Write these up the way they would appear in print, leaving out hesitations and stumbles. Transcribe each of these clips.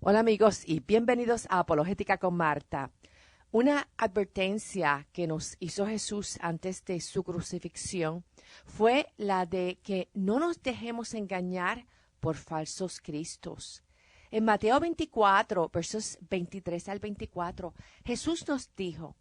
Hola amigos y bienvenidos a Apologética con Marta. Una advertencia que nos hizo Jesús antes de su crucifixión fue la de que no nos dejemos engañar por falsos cristos. En Mateo 24, versos 23 al 24, Jesús nos dijo: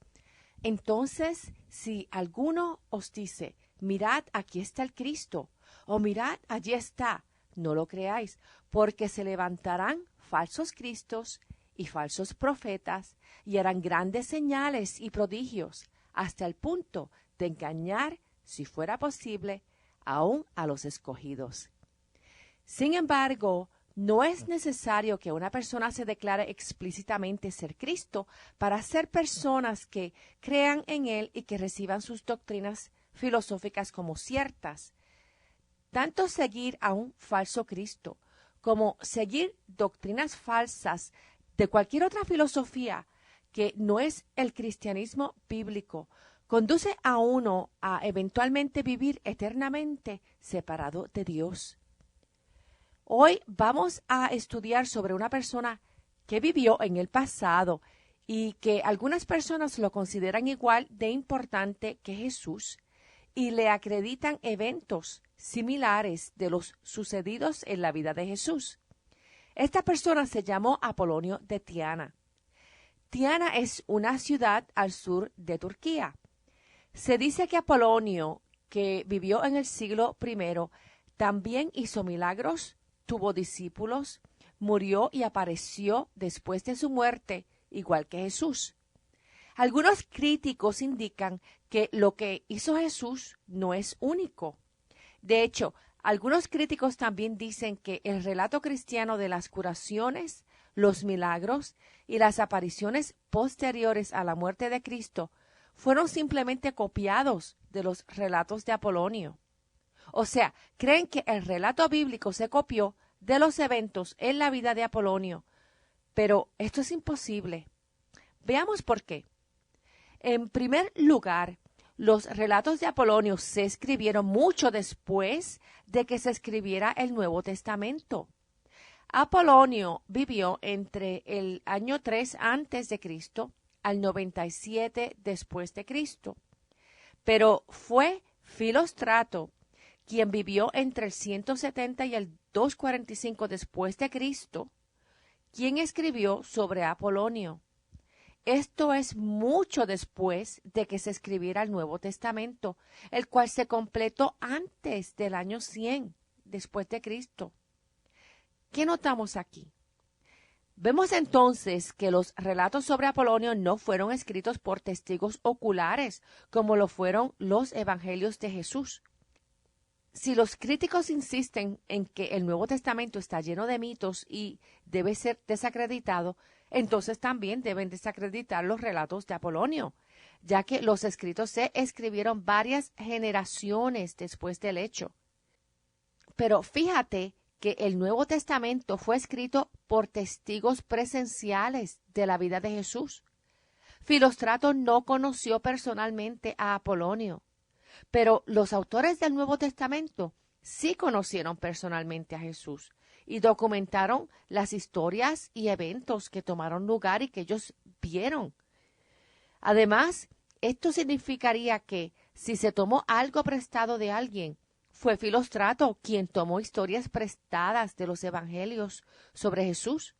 entonces, si alguno os dice, mirad, aquí está el Cristo, o mirad, allí está, no lo creáis, porque se levantarán falsos cristos y falsos profetas, y harán grandes señales y prodigios, hasta el punto de engañar, si fuera posible, aún a los escogidos. Sin embargo, no es necesario que una persona se declare explícitamente ser Cristo para ser personas que crean en Él y que reciban sus doctrinas filosóficas como ciertas. Tanto seguir a un falso Cristo como seguir doctrinas falsas de cualquier otra filosofía que no es el cristianismo bíblico conduce a uno a eventualmente vivir eternamente separado de Dios. Hoy vamos a estudiar sobre una persona que vivió en el pasado y que algunas personas lo consideran igual de importante que Jesús y le acreditan eventos similares de los sucedidos en la vida de Jesús. Esta persona se llamó Apolonio de Tiana. Tiana es una ciudad al sur de Turquía. Se dice que Apolonio, que vivió en el siglo I, también hizo milagros, tuvo discípulos, murió y apareció después de su muerte, igual que Jesús. Algunos críticos indican que lo que hizo Jesús no es único. De hecho, algunos críticos también dicen que el relato cristiano de las curaciones, los milagros y las apariciones posteriores a la muerte de Cristo fueron simplemente copiados de los relatos de Apolonio. O sea, creen que el relato bíblico se copió de los eventos en la vida de Apolonio. Pero esto es imposible. Veamos por qué. En primer lugar, los relatos de Apolonio se escribieron mucho después de que se escribiera el Nuevo Testamento. Apolonio vivió entre el año 3 antes de Cristo al 97 después de Cristo. Pero fue Filóstrato quien vivió entre el 170 y el 245 después de Cristo, quien escribió sobre Apolonio. Esto es mucho después de que se escribiera el Nuevo Testamento, el cual se completó antes del año 100 después de Cristo. ¿Qué notamos aquí? Vemos entonces que los relatos sobre Apolonio no fueron escritos por testigos oculares, como lo fueron los evangelios de Jesús. Si los críticos insisten en que el Nuevo Testamento está lleno de mitos y debe ser desacreditado, entonces también deben desacreditar los relatos de Apolonio, ya que los escritos se escribieron varias generaciones después del hecho. Pero fíjate que el Nuevo Testamento fue escrito por testigos presenciales de la vida de Jesús. Filóstrato no conoció personalmente a Apolonio, pero los autores del Nuevo Testamento sí conocieron personalmente a Jesús y documentaron las historias y eventos que tomaron lugar y que ellos vieron. Además, esto significaría que si se tomó algo prestado de alguien, fue Filóstrato quien tomó historias prestadas de los evangelios sobre Jesús.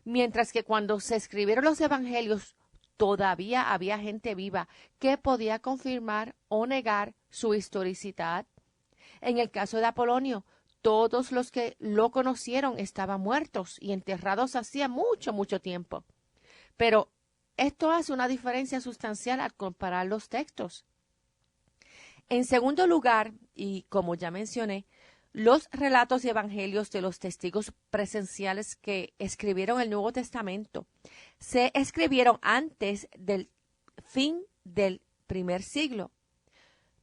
Mientras que cuando se escribieron los evangelios, todavía había gente viva que podía confirmar o negar su historicidad. En el caso de Apolonio, todos los que lo conocieron estaban muertos y enterrados hacía mucho tiempo. Pero esto hace una diferencia sustancial al comparar los textos. En segundo lugar, y como ya mencioné, los relatos y evangelios de los testigos presenciales que escribieron el Nuevo Testamento se escribieron antes del fin del primer siglo.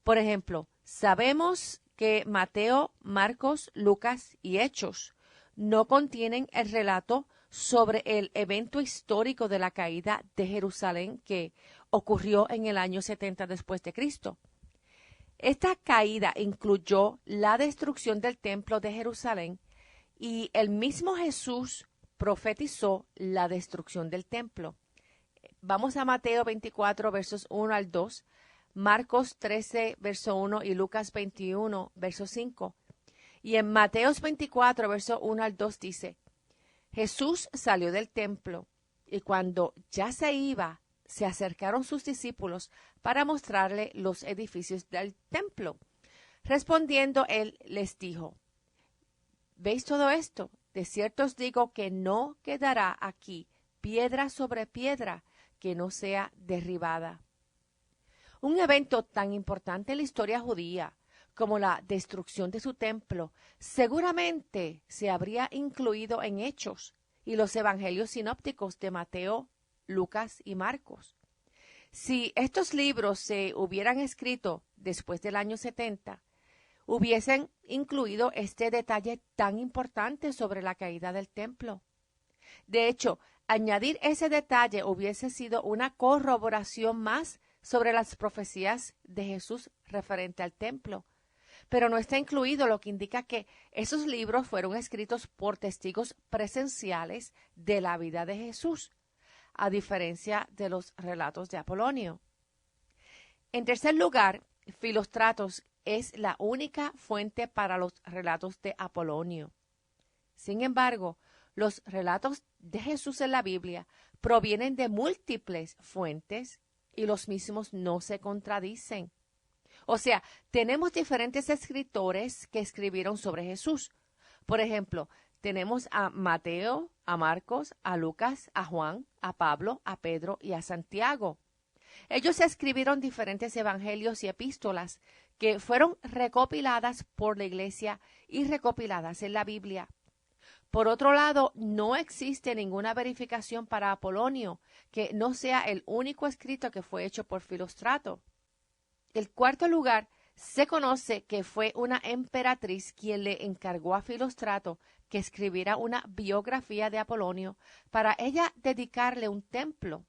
Por ejemplo, sabemos que Mateo, Marcos, Lucas y Hechos no contienen el relato sobre el evento histórico de la caída de Jerusalén que ocurrió en el año 70 después de Cristo. Esta caída incluyó la destrucción del templo de Jerusalén y el mismo Jesús profetizó la destrucción del templo. Vamos a Mateo 24, versos 1 al 2, Marcos 13, verso 1 y Lucas 21, verso 5. Y en Mateos 24, verso 1 al 2 dice, Jesús salió del templo y cuando ya se iba, se acercaron sus discípulos para mostrarle los edificios del templo. Respondiendo él les dijo, ¿veis todo esto? De cierto os digo que no quedará aquí piedra sobre piedra que no sea derribada. Un evento tan importante en la historia judía como la destrucción de su templo seguramente se habría incluido en Hechos y los evangelios sinópticos de Mateo, Lucas y Marcos. Si estos libros se hubieran escrito después del año 70, hubiesen incluido este detalle tan importante sobre la caída del templo. De hecho, añadir ese detalle hubiese sido una corroboración más sobre las profecías de Jesús referente al templo. Pero no está incluido, lo que indica que esos libros fueron escritos por testigos presenciales de la vida de Jesús, a diferencia de los relatos de Apolonio. En tercer lugar, Filóstratos es la única fuente para los relatos de Apolonio. Sin embargo, los relatos de Jesús en la Biblia provienen de múltiples fuentes y los mismos no se contradicen. O sea, tenemos diferentes escritores que escribieron sobre Jesús. Por ejemplo, tenemos a Mateo, a Marcos, a Lucas, a Juan, a Pablo, a Pedro y a Santiago. Ellos escribieron diferentes evangelios y epístolas que fueron recopiladas por la Iglesia y recopiladas en la Biblia. Por otro lado, no existe ninguna verificación para Apolonio que no sea el único escrito que fue hecho por Filóstrato. En cuarto lugar, se conoce que fue una emperatriz quien le encargó a Filóstrato que escribiera una biografía de Apolonio para ella dedicarle un templo.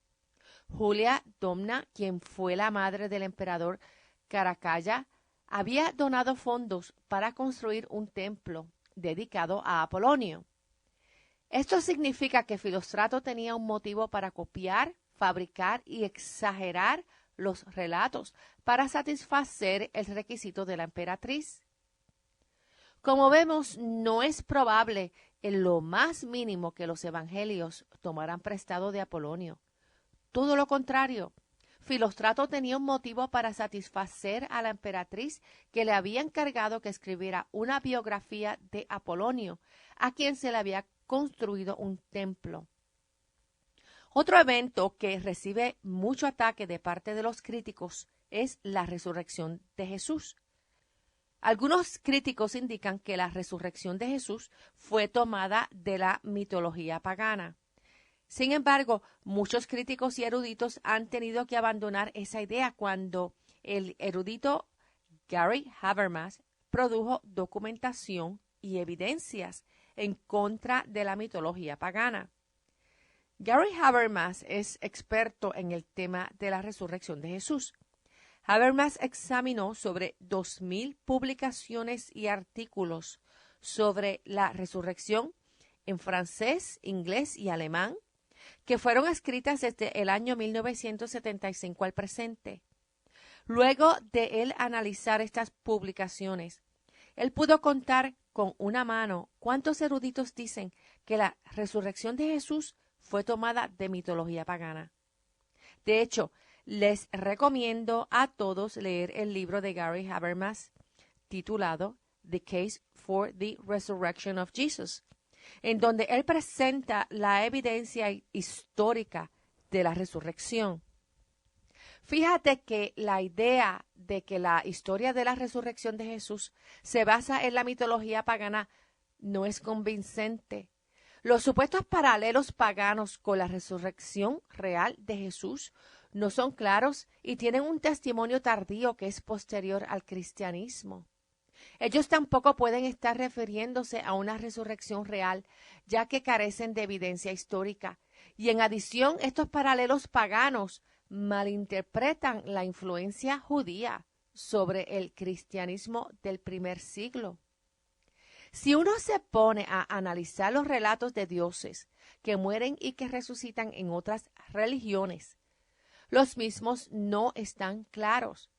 Julia Domna, quien fue la madre del emperador Caracalla, había donado fondos para construir un templo dedicado a Apolonio. Esto significa que Filóstrato tenía un motivo para copiar, fabricar y exagerar los relatos para satisfacer el requisito de la emperatriz. Como vemos, no es probable en lo más mínimo que los evangelios tomaran prestado de Apolonio. Todo lo contrario, Filóstrato tenía un motivo para satisfacer a la emperatriz que le había encargado que escribiera una biografía de Apolonio, a quien se le había construido un templo. Otro evento que recibe mucho ataque de parte de los críticos es la resurrección de Jesús. Algunos críticos indican que la resurrección de Jesús fue tomada de la mitología pagana. Sin embargo, muchos críticos y eruditos han tenido que abandonar esa idea cuando el erudito Gary Habermas produjo documentación y evidencias en contra de la mitología pagana. Gary Habermas es experto en el tema de la resurrección de Jesús. Habermas examinó sobre 2,000 publicaciones y artículos sobre la resurrección en francés, inglés y alemán, que fueron escritas desde el año 1975 al presente. Luego de él analizar estas publicaciones, él pudo contar con una mano cuántos eruditos dicen que la resurrección de Jesús fue tomada de mitología pagana. De hecho, les recomiendo a todos leer el libro de Gary Habermas titulado The Case for the Resurrection of Jesus, en donde él presenta la evidencia histórica de la resurrección. Fíjate que la idea de que la historia de la resurrección de Jesús se basa en la mitología pagana no es convincente. Los supuestos paralelos paganos con la resurrección real de Jesús no son claros y tienen un testimonio tardío que es posterior al cristianismo. Ellos tampoco pueden estar refiriéndose a una resurrección real, ya que carecen de evidencia histórica. Y en adición, estos paralelos paganos malinterpretan la influencia judía sobre el cristianismo del primer siglo. Si uno se pone a analizar los relatos de dioses que mueren y que resucitan en otras religiones, los mismos no están claros.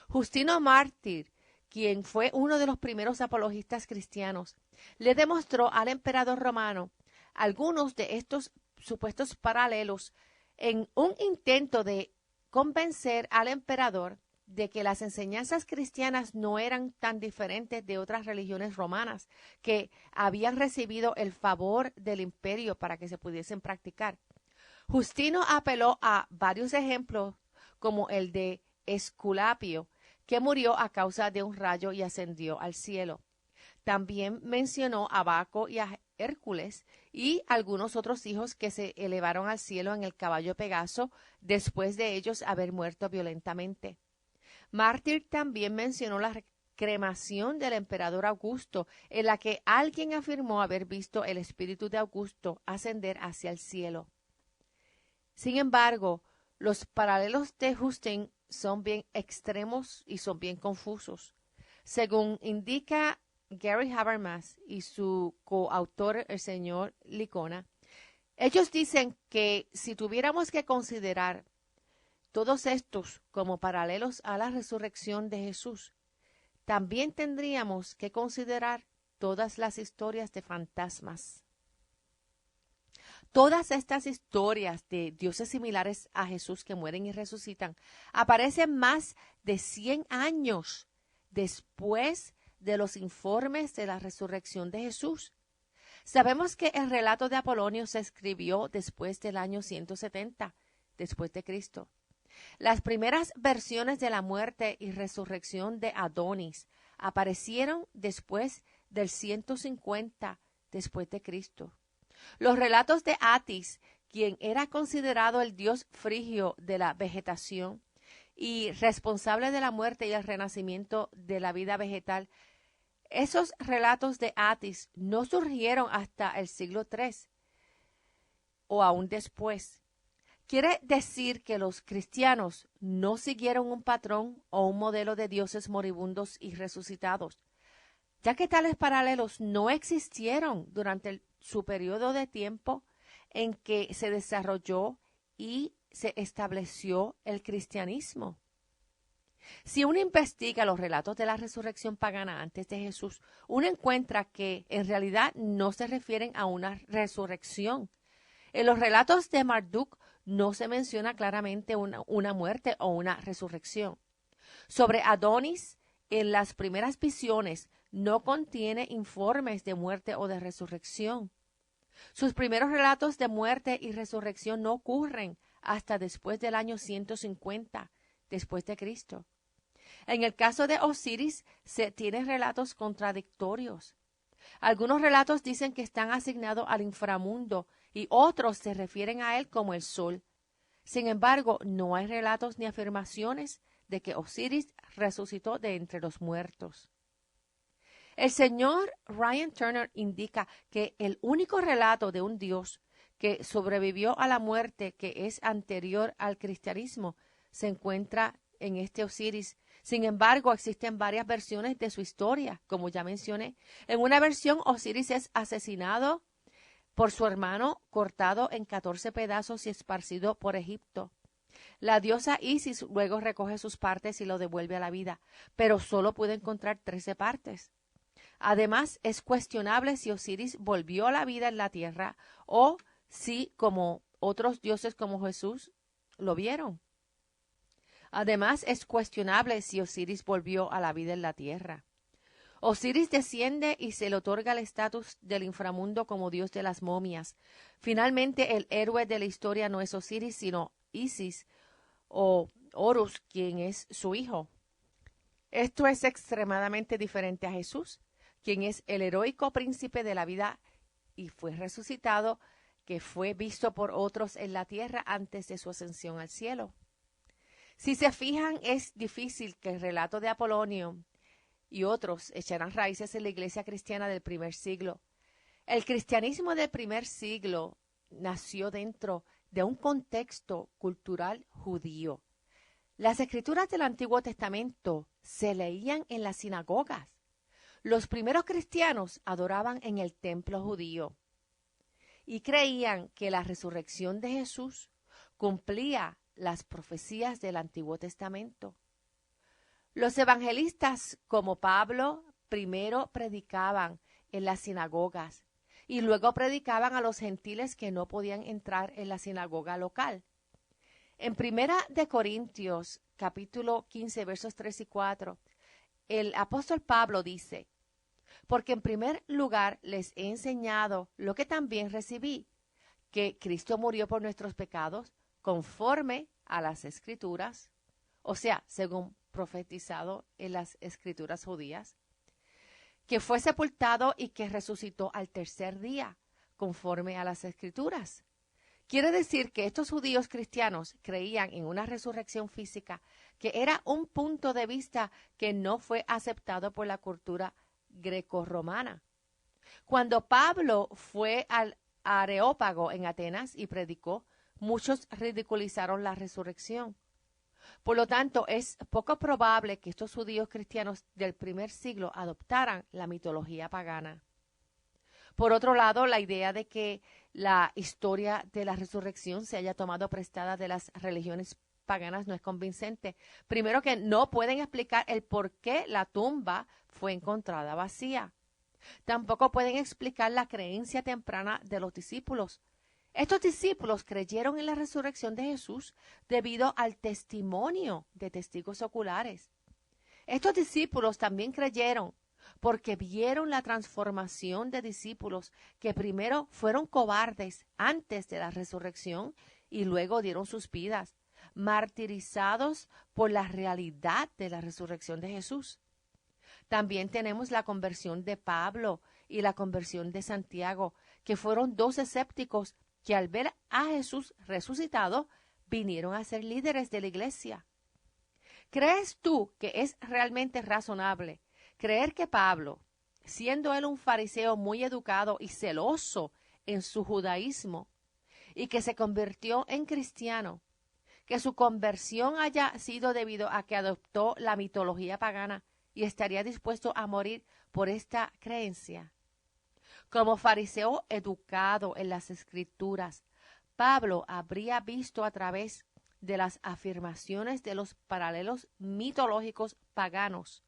Justino Mártir, quien fue uno de los primeros apologistas cristianos, le demostró al emperador romano algunos de estos supuestos paralelos en un intento de convencer al emperador de que las enseñanzas cristianas no eran tan diferentes de otras religiones romanas que habían recibido el favor del imperio para que se pudiesen practicar. Justino apeló a varios ejemplos como el de Esculapio, que murió a causa de un rayo y ascendió al cielo. También mencionó a Baco y a Hércules y algunos otros hijos que se elevaron al cielo en el caballo Pegaso después de ellos haber muerto violentamente. Mártir también mencionó la cremación del emperador Augusto, en la que alguien afirmó haber visto el espíritu de Augusto ascender hacia el cielo. Sin embargo, los paralelos de Justin son bien extremos y son bien confusos. Según indica Gary Habermas y su coautor, el señor Licona, ellos dicen que si tuviéramos que considerar todos estos como paralelos a la resurrección de Jesús, también tendríamos que considerar todas las historias de fantasmas. Todas estas historias de dioses similares a Jesús que mueren y resucitan aparecen más de 100 años después de los informes de la resurrección de Jesús. Sabemos que el relato de Apolonio se escribió después del año 170 después de Cristo. Las primeras versiones de la muerte y resurrección de Adonis aparecieron después del 150 después de Cristo. Los relatos de Atis, quien era considerado el dios frigio de la vegetación y responsable de la muerte y el renacimiento de la vida vegetal, esos relatos de Atis no surgieron hasta el siglo III o aún después. Quiere decir que los cristianos no siguieron un patrón o un modelo de dioses moribundos y resucitados, ya que tales paralelos no existieron durante su periodo de tiempo en que se desarrolló y se estableció el cristianismo. Si uno investiga los relatos de la resurrección pagana antes de Jesús, uno encuentra que en realidad no se refieren a una resurrección. En los relatos de Marduk no se menciona claramente una muerte o una resurrección. Sobre Adonis, en las primeras visiones, no contiene informes de muerte o de resurrección. Sus primeros relatos de muerte y resurrección no ocurren hasta después del año 150 después de Cristo. En el caso de Osiris se tienen relatos contradictorios. Algunos relatos dicen que están asignados al inframundo y otros se refieren a él como el sol. Sin embargo, no hay relatos ni afirmaciones de que Osiris resucitó de entre los muertos. El señor Ryan Turner indica que el único relato de un dios que sobrevivió a la muerte que es anterior al cristianismo se encuentra en este Osiris. Sin embargo, existen varias versiones de su historia, como ya mencioné. En una versión, Osiris es asesinado por su hermano, cortado en 14 pedazos y esparcido por Egipto. La diosa Isis luego recoge sus partes y lo devuelve a la vida, pero solo puede encontrar 13 partes. Además, es cuestionable si Osiris volvió a la vida en la tierra o si, como otros dioses como Jesús, lo vieron. Además, es cuestionable si Osiris volvió a la vida en la tierra. Osiris desciende y se le otorga el estatus del inframundo como dios de las momias. Finalmente, el héroe de la historia no es Osiris, sino Isis o Horus, quien es su hijo. Esto es extremadamente diferente a Jesús, quien es el heroico príncipe de la vida y fue resucitado, que fue visto por otros en la tierra antes de su ascensión al cielo. Si se fijan, es difícil que el relato de Apolonio y otros echaran raíces en la iglesia cristiana del primer siglo. El cristianismo del primer siglo nació dentro de un contexto cultural judío. Las escrituras del Antiguo Testamento se leían en las sinagogas. Los primeros cristianos adoraban en el templo judío y creían que la resurrección de Jesús cumplía las profecías del Antiguo Testamento. Los evangelistas como Pablo primero predicaban en las sinagogas y luego predicaban a los gentiles que no podían entrar en la sinagoga local. En Primera de Corintios, capítulo 15, versos 3 y 4, el apóstol Pablo dice: porque en primer lugar les he enseñado lo que también recibí, que Cristo murió por nuestros pecados conforme a las Escrituras, o sea, según profetizado en las Escrituras judías, que fue sepultado y que resucitó al tercer día, conforme a las Escrituras. Quiere decir que estos judíos cristianos creían en una resurrección física, que era un punto de vista que no fue aceptado por la cultura grecorromana. Cuando Pablo fue al Areópago en Atenas y predicó, muchos ridiculizaron la resurrección. Por lo tanto, es poco probable que estos judíos cristianos del primer siglo adoptaran la mitología pagana. Por otro lado, la idea de que la historia de la resurrección se haya tomado prestada de las religiones paganas no es convincente. Primero, que no pueden explicar el por qué la tumba fue encontrada vacía. Tampoco pueden explicar la creencia temprana de los discípulos. Estos discípulos creyeron en la resurrección de Jesús debido al testimonio de testigos oculares. Estos discípulos también creyeron porque vieron la transformación de discípulos que primero fueron cobardes antes de la resurrección y luego dieron sus vidas, martirizados por la realidad de la resurrección de Jesús. También tenemos la conversión de Pablo y la conversión de Santiago, que fueron dos escépticos que al ver a Jesús resucitado vinieron a ser líderes de la iglesia. ¿Crees tú que es realmente razonable creer que Pablo, siendo él un fariseo muy educado y celoso en su judaísmo, y que se convirtió en cristiano, que su conversión haya sido debido a que adoptó la mitología pagana y estaría dispuesto a morir por esta creencia? Como fariseo educado en las Escrituras, Pablo habría visto a través de las afirmaciones de los paralelos mitológicos paganos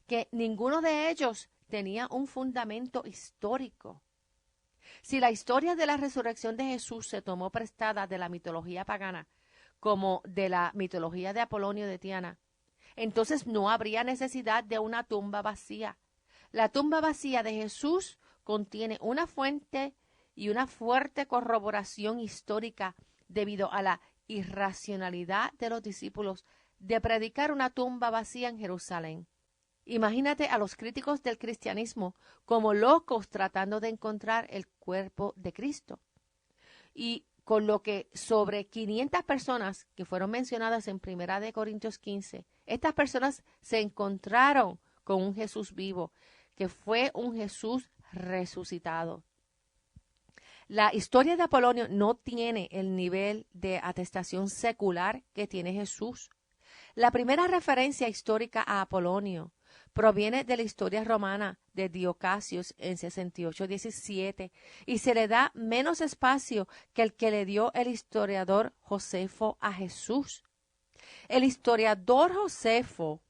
que ninguno de ellos tenía un fundamento histórico. Si la historia de la resurrección de Jesús se tomó prestada de la mitología pagana, como de la mitología de Apolonio de Tiana, entonces no habría necesidad de una tumba vacía. La tumba vacía de Jesús contiene una fuente y una fuerte corroboración histórica debido a la irracionalidad de los discípulos de predicar una tumba vacía en Jerusalén. Imagínate a los críticos del cristianismo como locos tratando de encontrar el cuerpo de Cristo. Y con lo que sobre 500 personas que fueron mencionadas en 1 Corintios 15, estas personas se encontraron con un Jesús vivo, que fue un Jesús resucitado. La historia de Apolonio no tiene el nivel de atestación secular que tiene Jesús. La primera referencia histórica a Apolonio proviene de la historia romana de Diocasios en 68-17 y se le da menos espacio que el que le dio el historiador Josefo a Jesús. El historiador Josefo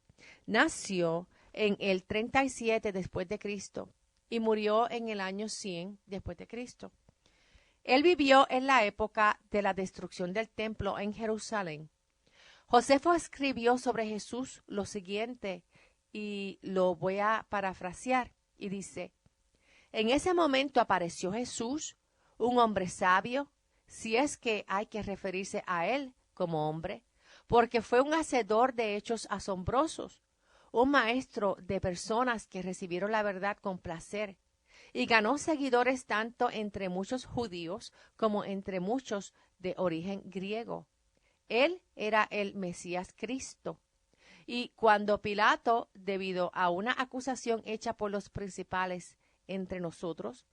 nació en el 37 después de Cristo y murió en el año 100 después de Cristo. Él vivió en la época de la destrucción del templo en Jerusalén. Josefo escribió sobre Jesús lo siguiente, y lo voy a parafrasear, y dice: en ese momento apareció Jesús, un hombre sabio, si es que hay que referirse a él como hombre, porque fue un hacedor de hechos asombrosos, un maestro de personas que recibieron la verdad con placer, y ganó seguidores tanto entre muchos judíos como entre muchos de origen griego. Él era el Mesías Cristo. Y cuando Pilato, debido a una acusación hecha por los principales entre nosotros,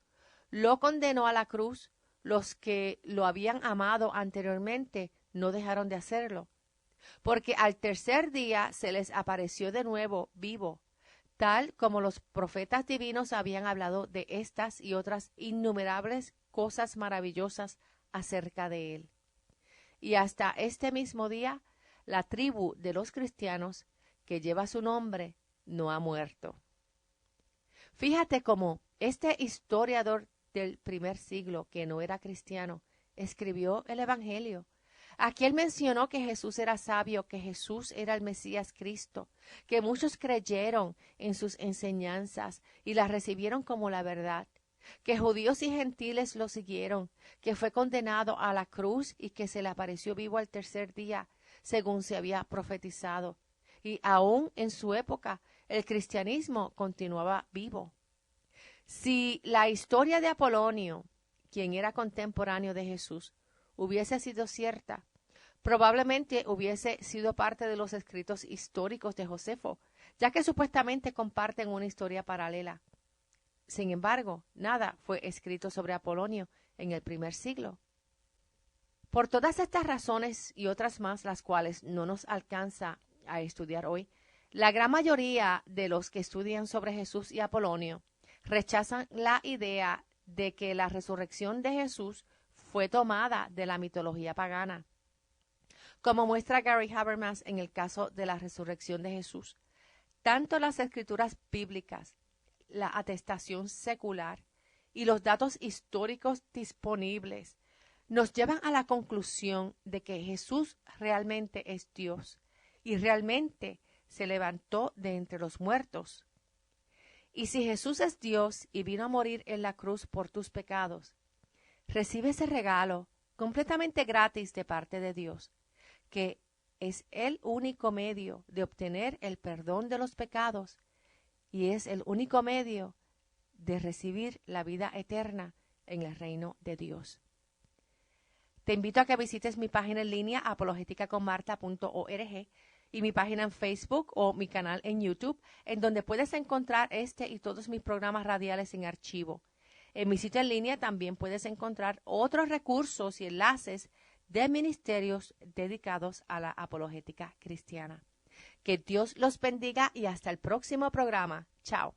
lo condenó a la cruz, los que lo habían amado anteriormente no dejaron de hacerlo, porque al tercer día se les apareció de nuevo vivo, tal como los profetas divinos habían hablado de estas y otras innumerables cosas maravillosas acerca de él. Y hasta este mismo día, la tribu de los cristianos que lleva su nombre no ha muerto. Fíjate cómo este historiador del primer siglo, que no era cristiano, escribió el Evangelio. Aquí él mencionó que Jesús era sabio, que Jesús era el Mesías Cristo, que muchos creyeron en sus enseñanzas y las recibieron como la verdad, que judíos y gentiles lo siguieron, que fue condenado a la cruz y que se le apareció vivo al tercer día, según se había profetizado. Y aún en su época el cristianismo continuaba vivo. Si la historia de Apolonio, quien era contemporáneo de Jesús, hubiese sido cierta, probablemente hubiese sido parte de los escritos históricos de Josefo, ya que supuestamente comparten una historia paralela. Sin embargo, nada fue escrito sobre Apolonio en el primer siglo. Por todas estas razones y otras más, las cuales no nos alcanza a estudiar hoy, la gran mayoría de los que estudian sobre Jesús y Apolonio rechazan la idea de que la resurrección de Jesús fue tomada de la mitología pagana. Como muestra Gary Habermas en el caso de la resurrección de Jesús, tanto las escrituras bíblicas, la atestación secular y los datos históricos disponibles nos llevan a la conclusión de que Jesús realmente es Dios y realmente se levantó de entre los muertos. Y si Jesús es Dios y vino a morir en la cruz por tus pecados, recibe ese regalo completamente gratis de parte de Dios, que es el único medio de obtener el perdón de los pecados y es el único medio de recibir la vida eterna en el reino de Dios. Te invito a que visites mi página en línea apologeticaconmarta.org y mi página en Facebook o mi canal en YouTube, en donde puedes encontrar este y todos mis programas radiales en archivo. En mi sitio en línea también puedes encontrar otros recursos y enlaces de ministerios dedicados a la apologética cristiana. Que Dios los bendiga y hasta el próximo programa. Chao.